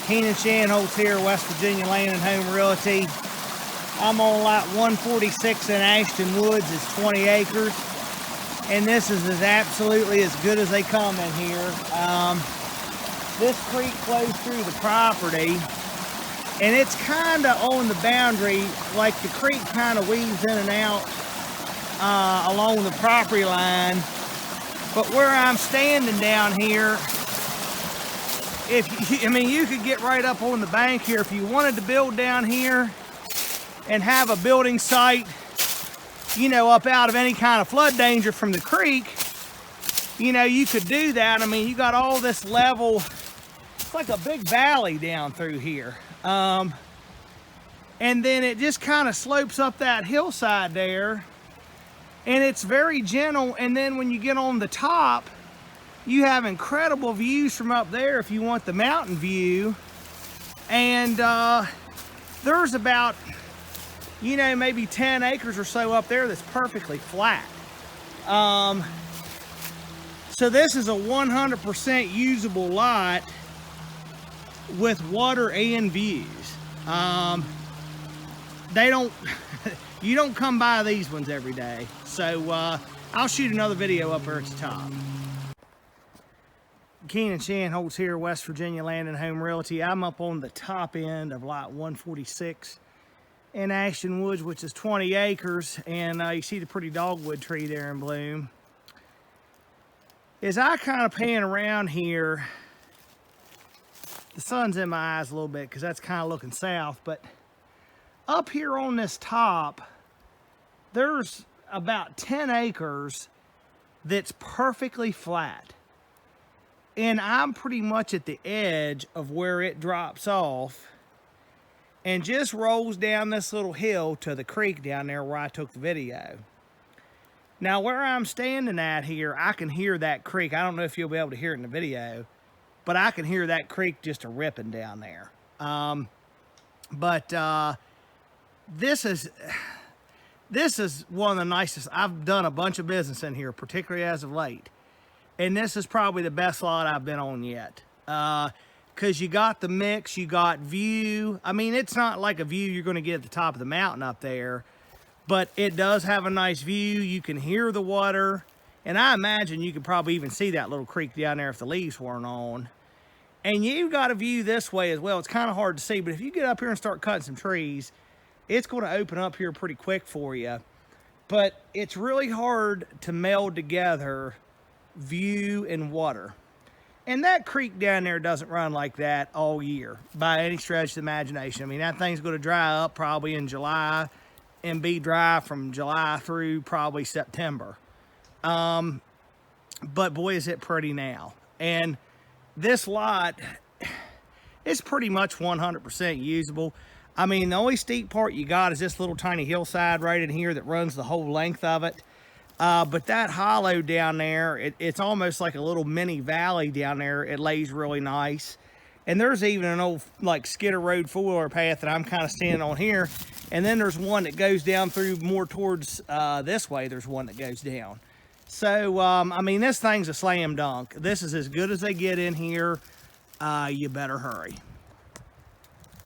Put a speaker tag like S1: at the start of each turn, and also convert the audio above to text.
S1: Keenan Shanholtz here, West Virginia Land and Home Realty. I'm on lot 146 in Ashton Woods. It's 20 acres. And this is absolutely as good as they come in here. This creek flows through the property. And it's kind of on the boundary, like the creek kind of weaves in and out along the property line. But where I'm standing down here, you could get right up on the bank here. If you wanted to build down here and have a building site, you know, up out of any kind of flood danger from the creek, you know, you could do that. I mean, you got all this level, it's like a big valley down through here. And then it just kind of slopes up that hillside there, and it's very gentle. And then when you get on the top, you have incredible views from up there if you want the mountain view. And there's about, you know, maybe 10 acres or so up there that's perfectly flat. So this is a 100% usable lot with water and views. You don't come by these ones every day. So I'll shoot another video up there at the top. Keenan Shanholtz here, West Virginia Land and Home Realty. I'm up on the top end of lot 146 in Ashton Woods, which is 20 acres. And you see the pretty dogwood tree there in bloom. As I kind of pan around here, the sun's in my eyes a little bit because that's kind of looking south. But up here on this top, there's about 10 acres that's perfectly flat. And I'm pretty much at the edge of where it drops off and just rolls down this little hill to the creek down there where I took the video. Now, where I'm standing at here, I can hear that creek. I don't know if you'll be able to hear it in the video, but I can hear that creek just a-ripping down there. This is one of the nicest. I've done a bunch of business in here, particularly as of late. And this is probably the best lot I've been on yet. Because you got the mix, you got view. I mean, it's not like a view you're going to get at the top of the mountain up there. But it does have a nice view. You can hear the water. And I imagine you could probably even see that little creek down there if the leaves weren't on. And you got a view this way as well. It's kind of hard to see. But if you get up here and start cutting some trees, it's going to open up here pretty quick for you. But it's really hard to meld together view and water. And that creek down there doesn't run like that all year by any stretch of the imagination. I mean, that thing's going to dry up probably in July and be dry from July through probably September. But boy, is it pretty now. And this lot is pretty much 100% usable. I mean, the only steep part you got is this little tiny hillside right in here that runs the whole length of it. But that hollow down there, it's almost like a little mini valley down there. It lays really nice. And there's even an old like skidder road four-wheeler path that I'm kind of standing on here. And then there's one that goes down through more towards this way. There's one that goes down. So, I mean, this thing's a slam dunk. This is as good as they get in here. You better hurry.